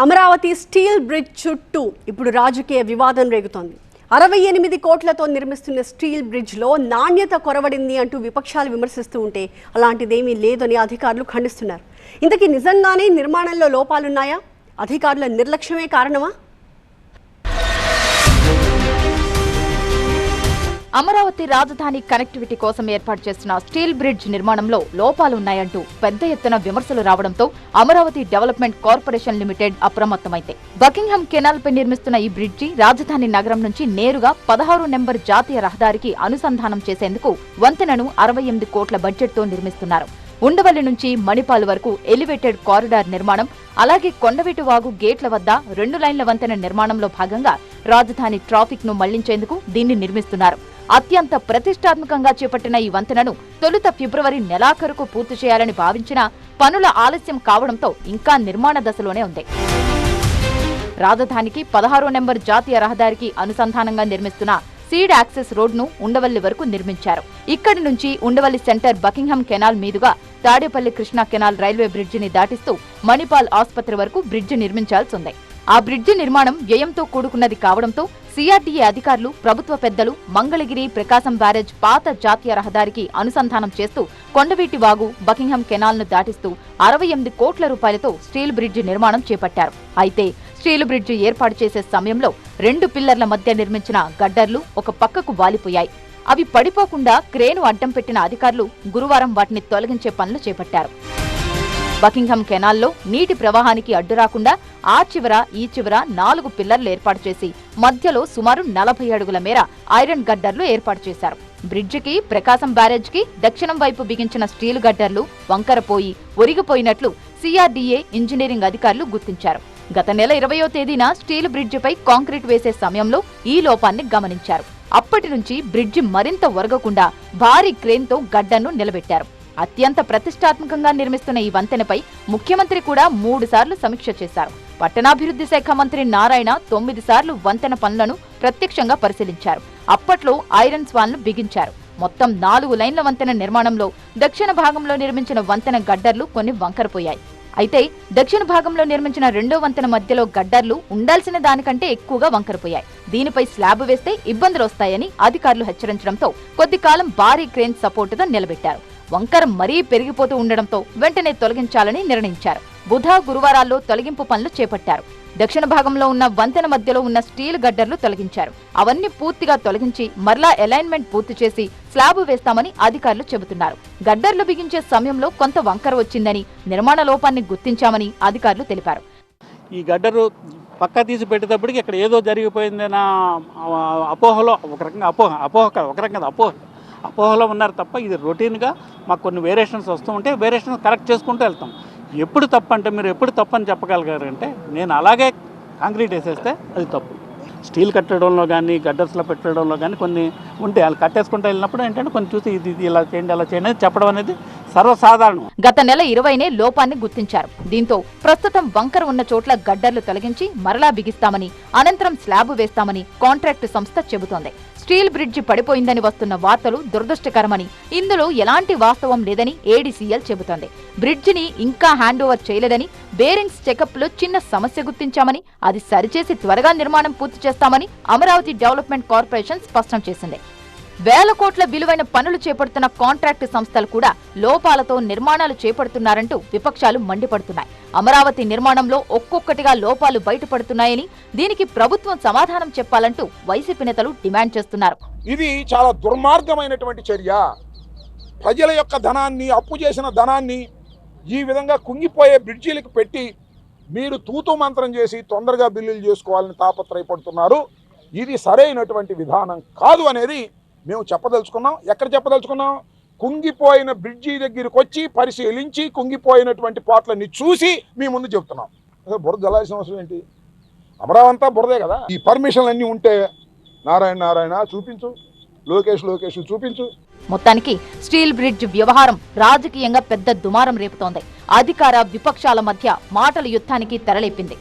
Amaravati steel bridge చుట్టూ ఇప్పుడు రాజకీయ వివాదం రేగుతోంది. 68 కోట్లతో నిర్మిస్తున్న స్టీల్ బ్రిడ్జ్లో నాణ్యత కొరవడింది అంటూ విపక్షాలు విమర్శిస్తూ ఉంటే అలాంటిదేమీ లేదని అధికారులు ఖండిస్తున్నారు. ఇంతకీ నిజంగానే నిర్మాణంలో లోపాలున్నాయా? అధికారుల నిర్లక్ష్యమే కారణమా? అమరావతి రాజధాని కనెక్టివిటీ కోసం ఏర్పాటు చేసిన స్టీల్ బ్రిడ్జ్ నిర్మాణంలో లోపాలున్నాయంటూ పెద్ద ఎత్తున విమర్శలు రావడంతో అమరావతి డెవలప్మెంట్ కార్పొరేషన్ లిమిటెడ్ అప్రమత్తమైంది. బకింగ్హామ్ కెనాల్ పై నిర్మిస్తున్న ఈ బ్రిడ్జి రాజధాని నగరం నుంచి నేరుగా 16 నెంబర్ జాతీయ రహదారికి అనుసంధానం చేసేందుకు వంతెనను 68 కోట్ల బడ్జెట్తో నిర్మిస్తున్నారు. ఉండవల్లి నుంచి మణిపాల్ వరకు ఎలివేటెడ్ కారిడార్ నిర్మాణం, అలాగే కొండవీటి వాగు గేట్ల వద్ద 2 లైన్ల వంతెన నిర్మాణంలో భాగంగా రాజధాని ట్రాఫిక్ ను మళ్లించేందుకు దీన్ని నిర్మిస్తున్నారు. అత్యంత ప్రతిష్టాత్మకంగా చేపట్టిన ఈ వంతెనను తొలుత ఫిబ్రవరి నెలాఖరుకు పూర్తి చేయాలని భావించినా పనుల ఆలస్యం కావడంతో ఇంకా నిర్మాణ దశలోనే ఉంది. రాజధానికి 16 నెంబర్ జాతీయ రహదారికి అనుసంధానంగా నిర్మిస్తున్న సీడ్ యాక్సెస్ రోడ్ను ఉండవల్లి వరకు నిర్మించారు. ఇక్కడి నుంచి ఉండవల్లి సెంటర్ బకింగ్హామ్ కెనాల్ మీదుగా తాడేపల్లి కృష్ణా కెనాల్ రైల్వే బ్రిడ్జిని దాటిస్తూ మణిపాల్ ఆసుపత్రి వరకు బ్రిడ్జి నిర్మించాల్సి ఉంది. ఆ బ్రిడ్జి నిర్మాణం వ్యయంతో కూడుకున్నది కావడంతో సిఆర్డీఏ అధికారులు, ప్రభుత్వ పెద్దలు మంగళగిరి ప్రకాశం బ్యారేజ్ పాత జాతీయ రహదారికి అనుసంధానం చేస్తూ కొండవీటి వాగు బకింగ్హామ్ కెనాల్ ను దాటిస్తూ 68 కోట్ల రూపాయలతో స్టీల్ బ్రిడ్జి నిర్మాణం చేపట్టారు. అయితే స్టీల్ బ్రిడ్జి ఏర్పాటు చేసే సమయంలో 2 పిల్లర్ల మధ్య నిర్మించిన గడ్డర్లు ఒక పక్కకు వాలిపోయాయి. అవి పడిపోకుండా క్రేను అడ్డం పెట్టిన అధికారులు గురువారం వాటిని తొలగించే పనులు చేపట్టారు. బకింగ్హామ్ కెనాల్లో నీటి ప్రవాహానికి అడ్డు రాకుండా ఆ చివర ఈ చివర 4 పిల్లర్లు ఏర్పాటు చేసి మధ్యలో సుమారు 40 అడుగుల మేర ఐరన్ గడ్డర్లు ఏర్పాటు చేశారు. బ్రిడ్జికి ప్రకాశం బ్యారేజ్కి దక్షిణం వైపు బిగించిన స్టీల్ గడ్డర్లు వంకరపోయి ఒరిగిపోయినట్లు సిఆర్డీఏ ఇంజనీరింగ్ అధికారులు గుర్తించారు. గత నెల 20వ తేదీన స్టీల్ బ్రిడ్జిపై కాంక్రీట్ వేసే సమయంలో ఈ లోపాన్ని గమనించారు. అప్పటి నుంచి బ్రిడ్జి మరింత ఒరగకుండా భారీ క్రేన్తో గడ్డను నిలబెట్టారు. అత్యంత ప్రతిష్టాత్మకంగా నిర్మిస్తున్న ఈ వంతెనపై ముఖ్యమంత్రి కూడా 3 సార్లు సమీక్ష చేశారు. పట్టణాభివృద్ధి శాఖ మంత్రి నారాయణ 9 సార్లు వంతెన పనులను ప్రత్యక్షంగా పరిశీలించారు. అప్పట్లో ఐరన్ స్వాన్లు బిగించారు. మొత్తం 4 లైన్ల వంతెన నిర్మాణంలో దక్షిణ భాగంలో నిర్మించిన వంతెన గడ్డర్లు కొన్ని వంకరపోయాయి. అయితే దక్షిణ భాగంలో నిర్మించిన 2వ వంతెన మధ్యలో గడ్డర్లు ఉండాల్సిన దానికంటే ఎక్కువగా వంకరపోయాయి. దీనిపై స్లాబ్ వేస్తే ఇబ్బందులు వస్తాయని అధికారులు హెచ్చరించడంతో కొద్ది కాలం భారీ క్రేన్ సపోర్టుతో నిలబెట్టారు. వంకర మరీ పెరిగిపోతూ ఉండడంతో వెంటనే తొలగించాలని నిర్ణయించారు. బుధ, గురువారాల్లో తొలగింపు పనులు చేపట్టారు. దక్షిణ భాగంలో ఉన్న వంతెన మధ్యలో ఉన్న స్టీల్ గడ్డర్లు తొలగించారు. అవన్నీ పూర్తిగా తొలగించి మరలా అలైన్మెంట్ పూర్తి చేసి స్లాబ్ వేస్తామని అధికారులు చెబుతున్నారు. గడ్డర్లు బిగించే సమయంలో కొంత వంకర వచ్చిందని, నిర్మాణ లోపాన్ని గుర్తించామని అధికారులు తెలిపారు. ఈ గడ్డరు పక్క తీసి పెట్టేటప్పటికి ఇక్కడ ఏదో జరిగిపోయిందన్న అపోహలో అపోహలో ఉన్నారు తప్ప ఇది రొటీన్గా మాకు కొన్ని వేరియేషన్స్ వస్తూ ఉంటే వేరియేషన్స్ కరెక్ట్ చేసుకుంటూ వెళ్తాం. ఎప్పుడు తప్పు అంటే మీరు ఎప్పుడు తప్పు అని చెప్పగలిగారంటే నేను అలాగే కాంక్రీట్ వేసేస్తే అది తప్పు. స్టీల్ కట్టడంలో కానీ గడ్డర్స్లో పెట్టడంలో కానీ కొన్ని ఉంటే వాళ్ళు కట్టేసుకుంటూ వెళ్ళినప్పుడు ఏంటంటే కొన్ని చూసి ఇది ఇలా చేయండి అలా చేయండి అని చెప్పడం అనేది సర్వసాధారణం. గత నెల 20నే లోపాన్ని గుర్తించారు. దీంతో ప్రస్తుతం వంకర ఉన్న చోట్ల గడ్డర్లు తొలగించి మరలా బిగిస్తామని, అనంతరం స్లాబ్ వేస్తామని కాంట్రాక్టు సంస్థ చెబుతోంది. స్టీల్ బ్రిడ్జి పడిపోయిందని వస్తున్న వార్తలు దురదృష్టకరమని, ఇందులో ఎలాంటి వాస్తవం లేదని ఏడీసీఎల్ చెబుతోంది. బ్రిడ్జిని ఇంకా హ్యాండ్ ఓవర్ చేయలేదని, బేరింగ్స్ చెకప్ లో చిన్న సమస్య గుర్తించామని, అది సరిచేసి త్వరగా నిర్మాణం పూర్తి చేస్తామని అమరావతి డెవలప్మెంట్ కార్పొరేషన్ స్పష్టం చేసింది. వేల కోట్ల విలువైన పనులు చేపడుతున్న కాంట్రాక్టు సంస్థలు కూడా లోపాలతో నిర్మాణాలు చేపడుతున్నారంటూ విపక్షాలు మండిపడుతున్నాయి. అమరావతి నిర్మాణంలో ఒక్కొక్కటిగా లోపాలు బయటపడుతున్నాయని, దీనికి ప్రభుత్వం సమాధానం చెప్పాలంటూ వైసీపీ నేతలు డిమాండ్ చేస్తున్నారు. ఇది చాలా దుర్మార్గమైనటువంటి చర్య. ప్రజల యొక్క ధనాన్ని, అప్పు చేసిన ధనాన్ని ఈ విధంగా కుంగిపోయే బ్రిడ్జీలకు పెట్టి మీరు తూతూ మంత్రం చేసి తొందరగా బిల్లులు చేసుకోవాలని తాపత్రయపడుతున్నారు. ఇది సరైనటువంటి విధానం కాదు అనేది మేము చెప్పదలుచుకున్నాం. ఎక్కడ చెప్పదలుచుకున్నాం? కుంగిపోయిన బ్రిడ్జి దగ్గరికి వచ్చి పరిశీలించి కుంగిపోయినటువంటి పాటలన్నీ చూసి మీ ముందు చెప్తున్నాం. బురద జలాల్సిన అవసరం ఏంటి? అమరావంతా బురదే కదా. ఈ పర్మిషన్లు అన్నీ ఉంటే నారాయణ చూపించు, లోకేష్ చూపించు. మొత్తానికి స్టీల్ బ్రిడ్జ్ వ్యవహారం రాజకీయంగా పెద్ద దుమారం రేపుతోంది. అధికార విపక్షాల మధ్య మాటల యుద్ధానికి తెరలేపింది.